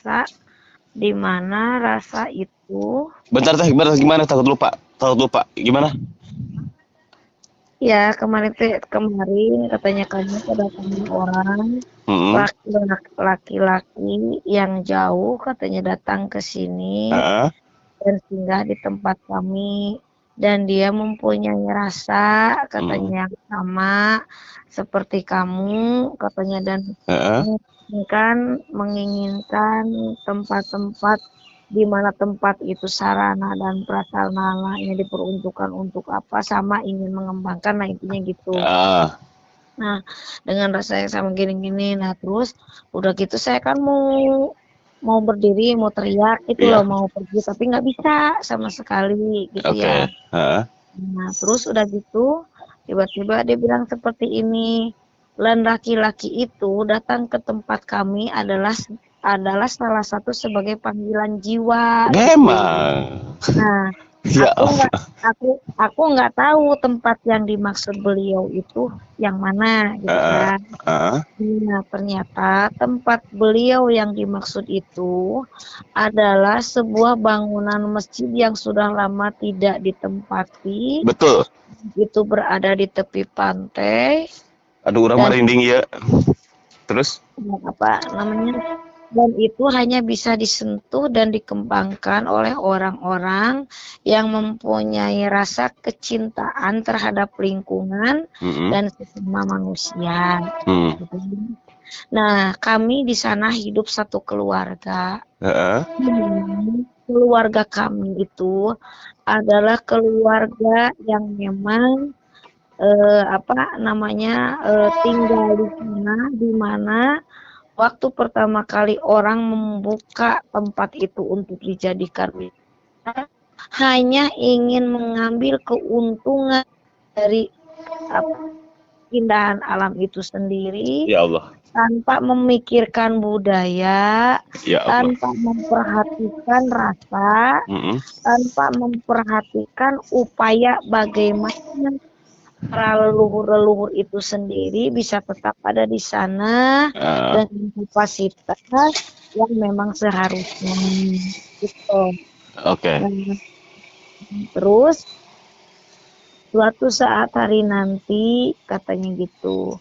rasa di mana rasa itu Bentar teh, gimana? Takut lupa. Gimana? ya kemarin katanya kamu kedatangan orang Hmm. laki-laki yang jauh katanya datang ke sini Heeh. dan singgah di tempat kami dan dia mempunyai rasa Hmm. katanya yang sama seperti kamu katanya dan Heeh. menginginkan tempat-tempat di mana tempat itu sarana dan prasarananya diperuntukkan untuk apa sama ingin mengembangkan nah intinya gitu. Ah. Nah, dengan rasa yang sama gini-gini, nah terus udah gitu saya kan mau berdiri, mau teriak itu loh, Iya. mau pergi tapi nggak bisa sama sekali gitu ya. Oke. Heeh. Nah, terus udah gitu tiba-tiba dia bilang seperti ini, dan laki-laki itu datang ke tempat kami adalah salah satu sebagai panggilan jiwa gitu. Memang. Nah, Ya aku nggak Allah. aku nggak tahu tempat yang dimaksud beliau itu yang mana gitu Heeh. kan. Heeh. Nah, ternyata tempat beliau yang dimaksud itu adalah sebuah bangunan masjid yang sudah lama tidak ditempati. Betul. Itu berada di tepi pantai Aduh, urang dan merinding ya. Terus? apa namanya? Dan itu hanya bisa disentuh dan dikembangkan oleh orang-orang yang mempunyai rasa kecintaan terhadap lingkungan Mm-mm. dan sesama manusia. Hmm. Gitu. Nah, kami di sana hidup satu keluarga. Heeh. Keluarga kami itu adalah keluarga yang memang tinggal di sana di mana waktu pertama kali orang membuka tempat itu untuk dijadikan wisata, hanya ingin mengambil keuntungan dari keindahan alam itu sendiri Ya Allah. tanpa memikirkan budaya, Ya Allah. tanpa memperhatikan rasa, Mm-mm. tanpa memperhatikan upaya bagaimana para leluhur-leluhur itu sendiri bisa tetap ada di sana Ah. dengan kapasitas yang memang seharusnya gitu. Oke. Nah, terus suatu saat hari nanti katanya gitu,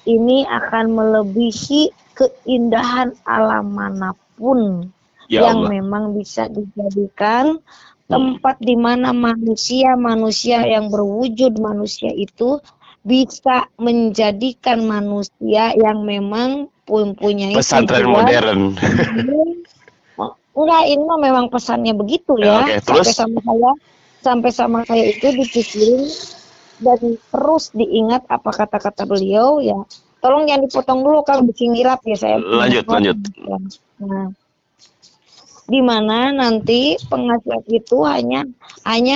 ini akan melebihi keindahan alam manapun Ya yang Allah. memang bisa dijadikan Mm. tempat di mana manusia yang berwujud manusia itu bisa menjadikan manusia yang memang mempunyai Pesantren tujuan. modern. Enggak, ini mah memang pesannya begitu Ya, ya. oke. Terus? Sampai sama saya itu dipikirin dan terus diingat apa kata-kata beliau ya. Tolong jangan dipotong dulu kalau bikin ngirap ya saya. Lanjut. Nah, di mana nanti penghasilan itu hanya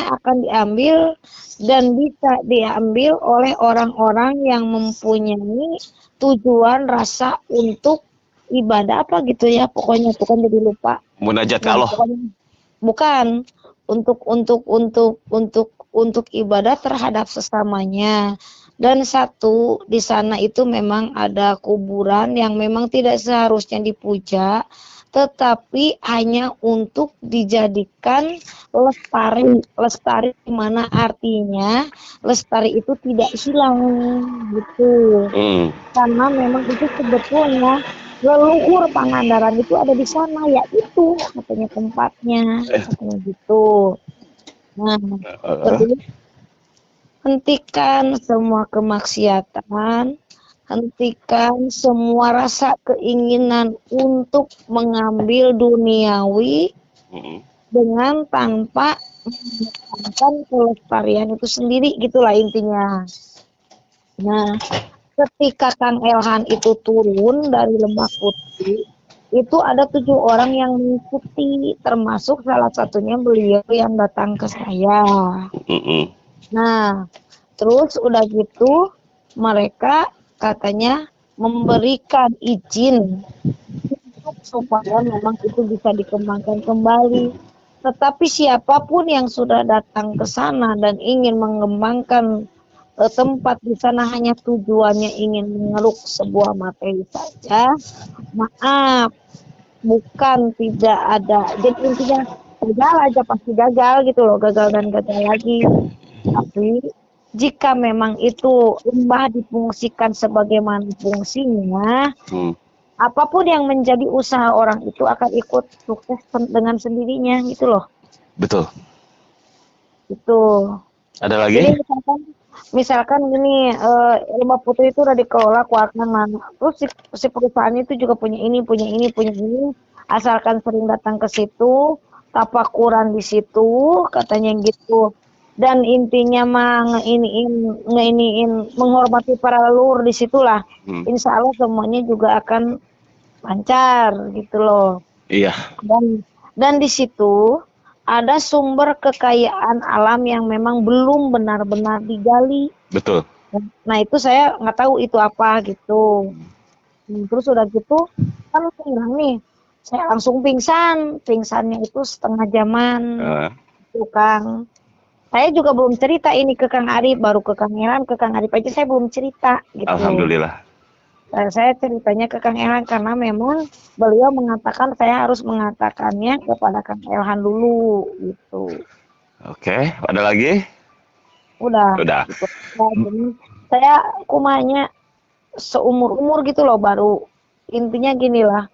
akan diambil dan bisa diambil oleh orang-orang yang mempunyai tujuan rasa untuk ibadah apa gitu ya, pokoknya jadi lupa. Munajat ke Nah, Allah. pokoknya bukan untuk ibadah terhadap sesamanya. Dan satu di sana itu memang ada kuburan yang memang tidak seharusnya dipuja, tetapi hanya untuk dijadikan lestari di mana artinya lestari itu tidak hilang gitu. Hmm. Karena memang itu sebetulnya leluhur Pangandaran itu ada di sana, ya itu katanya tempatnya, katanya gitu. Nah, terus hentikan semua kemaksiatan, hentikan semua rasa keinginan untuk mengambil duniawi dengan tanpa mengedepankan kelestarian itu sendiri, gitulah intinya. Nah, ketika Kang Elhan itu turun dari Lembah Putih, itu ada 7 orang yang mengikuti, termasuk salah satunya beliau yang datang ke saya. Nah, terus udah gitu mereka katanya memberikan izin supaya memang itu bisa dikembangkan kembali. Tetapi siapapun yang sudah datang ke sana dan ingin mengembangkan tempat di sana hanya tujuannya ingin mengeruk sebuah materi saja, maaf, bukan tidak ada. Jadi intinya gagal aja pasti gagal gitu loh, gagal dan gagal lagi. Tapi jika memang itu limbah difungsikan sebagaimana fungsinya, apapun yang menjadi usaha orang itu akan ikut sukses dengan sendirinya gitu loh. Betul. Itu. Ada lagi? Jadi misalkan gini, limbah putri itu udah dikelola keluarkan mana. Terus si perusahaan itu juga punya ini, asalkan sering datang ke situ, tapakuran di situ, katanya gitu. Dan intinya mah ngeiniin menghormati para leluhur di situlah. Insya Allah semuanya juga akan lancar gitu loh. Iya. Dan di situ ada sumber kekayaan alam yang memang belum benar-benar digali. Betul. Nah itu saya nggak tahu itu apa gitu. Terus udah gitu kan bilang nih, saya langsung pingsannya itu setengah jaman. Itu Kang. Saya juga belum cerita ini ke Kang Arif, baru ke Kang Elan, ke Kang Arif aja saya belum cerita gitu. Alhamdulillah. Saya ceritanya ke Kang Elhan karena memang beliau mengatakan saya harus mengatakannya kepada Kang Elhan dulu gitu. Oke, ada lagi? Udah. Gitu. Saya kumanya seumur-umur gitu loh baru. Intinya gini lah.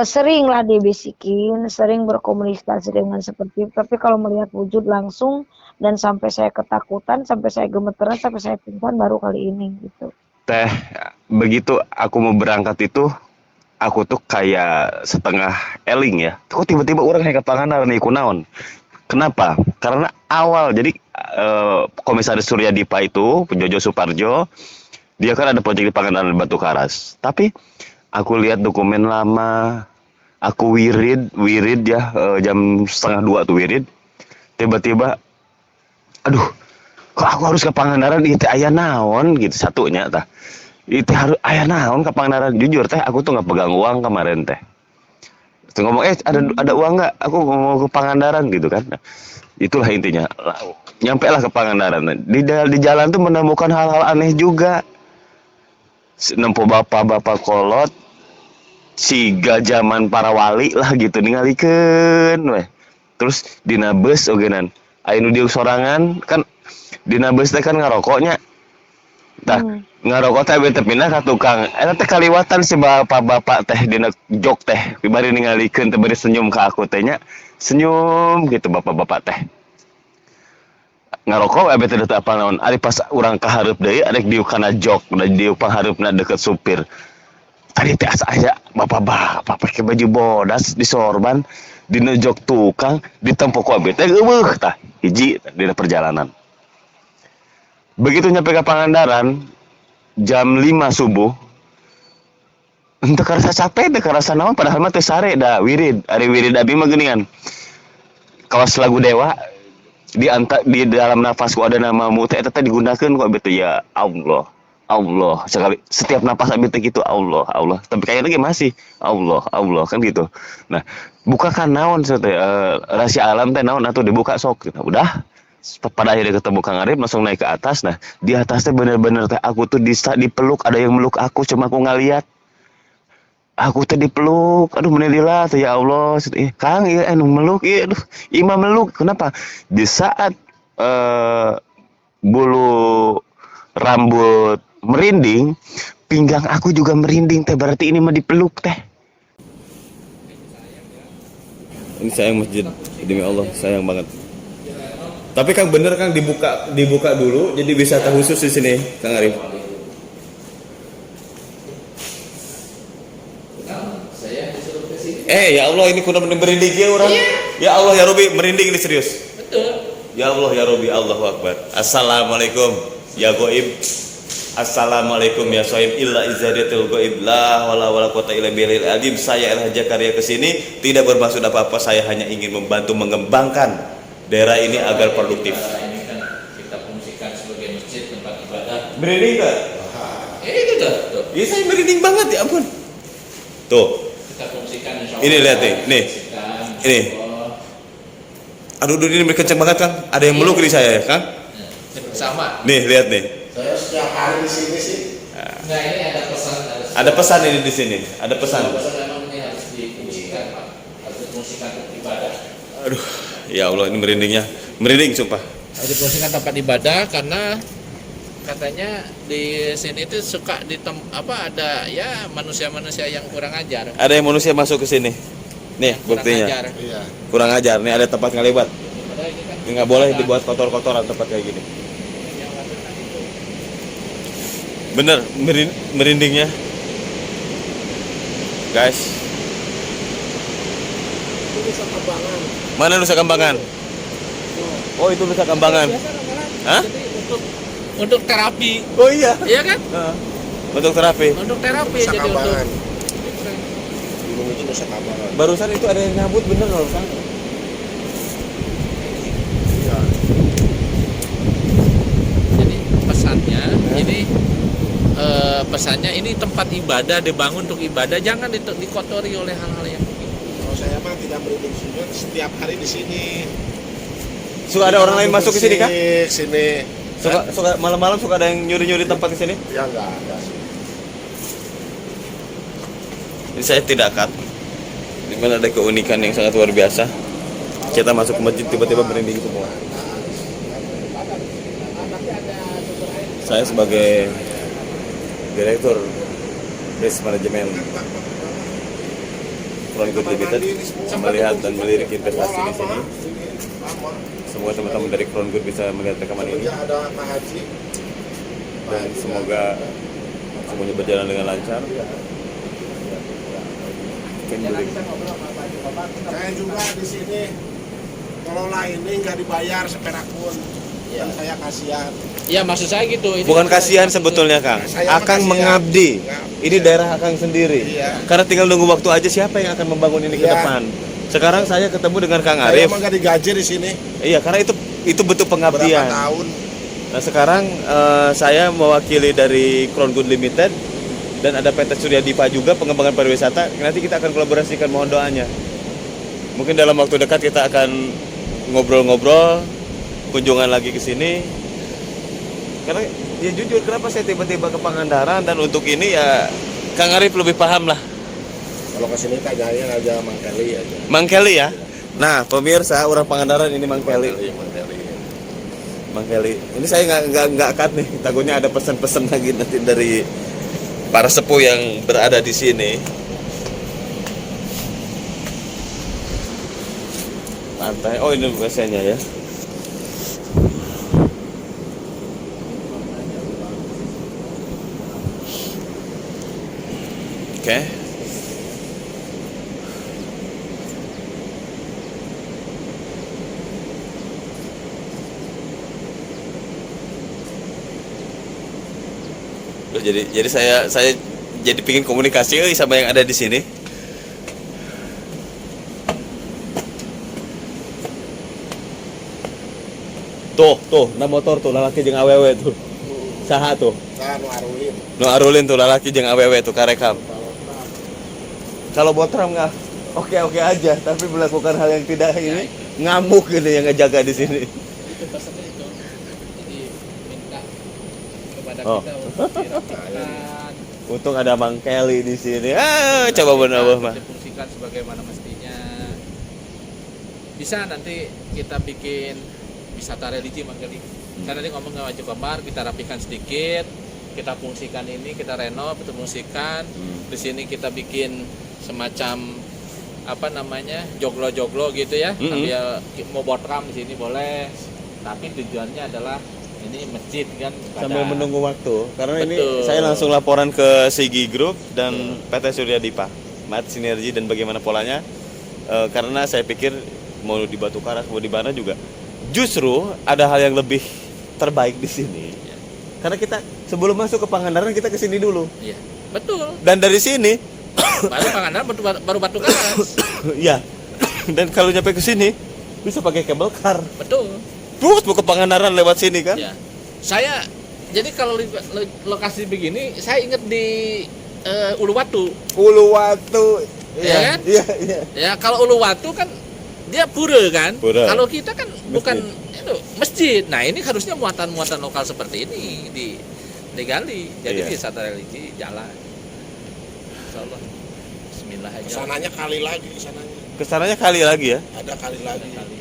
Sering lah dibisikin, sering berkomunikasi dengan seperti itu. Tapi kalau melihat wujud langsung dan sampai saya ketakutan, sampai saya gemeteran, sampai saya pingsan baru kali ini gitu. Teh, begitu aku mau berangkat itu, aku tuh kayak setengah eling ya. Kok tiba-tiba orang kayak kepanganan nih kunaon. Kenapa? Karena awal, jadi Komisaris Surya Dipa itu, Jojo Suparjo, dia kan ada proyek di Pangandaran Batu Karas. Tapi aku lihat dokumen lama, aku wirid ya, jam 1:30 tuh wirid. Tiba-tiba, aduh, kok aku harus ke Pangandaran itu aya naon gitu satunya tah. Itu harus aya naon ke Pangandaran. Jujur teh aku tuh nggak pegang uang kemarin teh. Terus ngomong ada uang nggak? Aku mau ke Pangandaran gitu kan. Nah, itulah intinya. Nyampe lah ke Pangandaran. Di jalan tuh menemukan hal-hal aneh juga. Nempo bapak-bapak kolot, siga zaman para wali lah gitu ningalikeun weh. Terus dina beus ogenan. Aya nu diuk sorangan kan dina beus teh kan ngarokoknya. Tah, ngarokok teh bete pindah ka tukang. Eta teh kaliwatan si bapak-bapak teh dina jok teh. Bari ningalikeun teh bari senyum ka aku teh nya. Senyum gitu bapak-bapak teh. Ngarokok bete teh apa naon. Ari pas urang ka hareup deui arek diuk kana jok, da diuk panghareupna deket supir. Tadi teh asa bapak-bapak pakai baju bodas di sorban dina jok tukang ditempo ku abdi teh eueuh tah hiji dina perjalanan. Begitu nyampe ke Pangandaran jam 5 subuh teu karasa capek teu karasa naon padahal mah teu sare da wirid ari wirid abi mah geuningan kawas lagu dewa di dalam nafasku ada namamu teh eta teh digunakeun ku abi teh ya Allah Allah sekali setiap napas abi teh gitu Allah Allah tapi kayaknya masih Allah Allah kan gitu. Nah bukakan naon teh rahasia alam teh naon atuh dibuka sok udah. Pada akhirnya ketemu Kang Arif langsung naik ke atas. Nah di atasnya bener-bener teh aku tuh dipeluk, ada yang meluk aku cuma aku nggak lihat. Aku teh dipeluk, aduh menilailah teh ya Allah, Kang iya meluk, iya aduh ima meluk. Kenapa? Di saat bulu rambut merinding, pinggang aku juga merinding teh, berarti ini mah dipeluk teh. Ini sayang masjid, demi Allah sayang banget. Tapi Kang bener Kang dibuka dulu jadi wisata khusus di sini Kang Arif. Saya disuruh ke sini. Ya Allah ini kudu merinding ya orang. Iya. Ya Allah ya Robi merinding ini serius. Betul. Ya Allah ya Robi Allahu Akbar. Assalamualaikum ya Goib. Assalamualaikum ya Sohib illa izadatul Goib la wala quwata illa billahil azim. Saya El Jakarta ke sini tidak bermaksud apa-apa, saya hanya ingin membantu mengembangkan daerah ini agar produktif. Ini kan kita fungsikan sebagai masjid tempat ibadah. Merinding kan? Itu tuh. Iya saya merinding banget ya ampun. Tuh. Kita fungsikan insyaallah. Ini lihat nih. Ini. Aduh ini kenceng banget Kang. Ada yang meluk di saya ya Kang? Sama. Nih lihat nih. Saya setiap hari di sini sih. Nah ini ada pesan. Ada pesan ini di sini. Ada pesan. difungsikan, Pak. Harus difungsikan untuk ibadah. Aduh, ya Allah ini merindingnya. Merinding sumpah. Harus difungsikan tempat ibadah karena katanya di sini itu suka ada ya manusia-manusia yang kurang ajar. Ada yang manusia masuk ke sini. Nih, buktinya. Iya. Kurang ajar. Nih ada tempat ngelebat. Padahal ini kan Nggak boleh dibuat kotor-kotoran tempat kayak gini. yang lakukan itu. Bener, merindingnya. Guys. Mana Nusa Kambangan? Oh, itu Nusa Kambangan. Hah? Jadi untuk terapi. Oh iya. Iya kan? Untuk terapi. Untuk terapi Nusa jadi untuk Kambangan. Gunung itu Nusa Kambangan. Barusan itu ada yang nyambut bener barusan. Iya. jadi pesannya ini tempat ibadah dibangun untuk ibadah, jangan dikotori oleh hal-hal yang begini. Kalau saya mah tidak merinding sujud setiap hari di sini. Suka ada orang lain masuk ke sini kah? Sini. Suka malam-malam suka ada yang nyuri-nyuri tempat di sini? Ya enggak ada sih. Ini saya tidak cut. Dimana ada keunikan yang sangat luar biasa. Kita masuk ke masjid tiba-tiba merinding semua. Saya sebagai Direktur Risk Management Front Good Limited melihat dan melirik investasi di sini. Semoga teman-teman dari Front Good bisa melihat rekaman ini Ada Pak Haji. dan semoga semuanya berjalan dengan lancar. Saya juga di sini kelola ini nggak dibayar seperak pun. Dan saya kasihan. Ya maksud saya gitu. Ini Bukan kasihan sebetulnya Kang, Saya Akang mah kasihan. mengabdi. Ini daerah Akang sendiri. Iya. Karena tinggal nunggu waktu aja siapa yang akan membangun ini ke Iya. depan. Sekarang saya ketemu dengan Kang Saya Arif. emang nggak digaji di sini. Iya, karena itu bentuk Berapa pengabdian. tahun? Nah, sekarang saya mewakili dari Crown Good Limited dan ada PT Surya Dipa juga pengembangan pariwisata. Nanti kita akan kolaborasikan, mohon doanya. Mungkin dalam waktu dekat kita akan ngobrol-ngobrol, kunjungan lagi ke sini. Karena ya jujur kenapa saya tiba-tiba ke Pangandaran, dan untuk ini ya Kang Arif lebih paham lah. Kalau ke sini kayaknya aja Mang Kelly aja. Mang Kelly ya. Nah, pemirsa orang Pangandaran ini Mang Kelly. Mang Kelly. Mang Kelly. Ini saya nggak cut nih. Takutnya ada pesan-pesan lagi nanti dari para sepuh yang berada di sini. Pantai. Oh, ini WC-nya ya. Oke. Loh, jadi saya jadi pingin komunikasi sama yang ada di sini. Tuh, na motor tuh lalaki jeung awewe tuh. Saha tuh? Saya Arulin. Nu Arulin tuh lalaki jeung awewe tuh karekam. Kalau botram nggak oke aja, tapi melakukan hal yang tidak ini ngamuk gitu yang ngejaga di sini. itu pesannya itu. Jadi minta kepada Oh. kita untuk dirapikan. Untung ada Mang Kelly di sini. Coba benar mah. Difungsikan sebagaimana mestinya. Bisa nanti kita bikin wisata religi Mang Kelly. Karena nanti ngomong sama Haji Komar, kita rapikan sedikit, kita fungsikan ini, kita renov, kita fungsikan. Di sini kita bikin semacam joglo-joglo gitu ya. Sambil mau botram di sini boleh. Tapi tujuannya adalah ini masjid kan ibadah. Sambil menunggu waktu. Karena ini Betul. saya langsung laporan ke Sigi Group dan PT Surya Dipa. Mat sinergi dan bagaimana polanya. Karena saya pikir mau di Batu Karas mau di mana juga. Justru ada hal yang lebih terbaik di sini. Ya. Karena kita sebelum masuk ke Pangandaran kita ke sini dulu. Iya, betul. Dan dari sini Baru Pangandaran baru Batu Karas. ya. Dan kalau nyampe ke sini bisa pakai kabel car. Betul. Terus mau ke Pangandaran lewat sini kan? Ya. Saya jadi kalau lokasi begini saya ingat di Uluwatu. Uluwatu. Ya kan? Iya. Ya, kalau Uluwatu kan dia pura kan. Pura. Kalau kita kan bukan itu masjid. Nah, ini harusnya muatan-muatan lokal seperti ini digali. Jadi Iya. wisata religi jalan. Insyaallah. Bismillah. Alhamdulillah aja. Kesananya kali lagi, kesananya. Kesananya kali lagi ya. Ada kali lagi. Kali.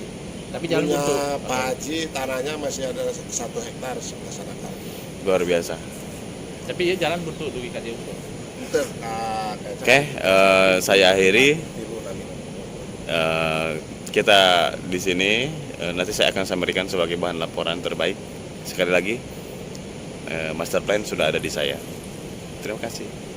Tapi jangan Punya buntu. Pak Haji tanahnya masih ada 1 hektar sebelah sana kali. Luar biasa. Tapi ya jalan buntu dugi ka dieu. Bentar, Oke, saya akhiri. Kita di sini nanti saya akan sampaikan sebagai bahan laporan terbaik. Sekali lagi, master plan sudah ada di saya. Terima kasih.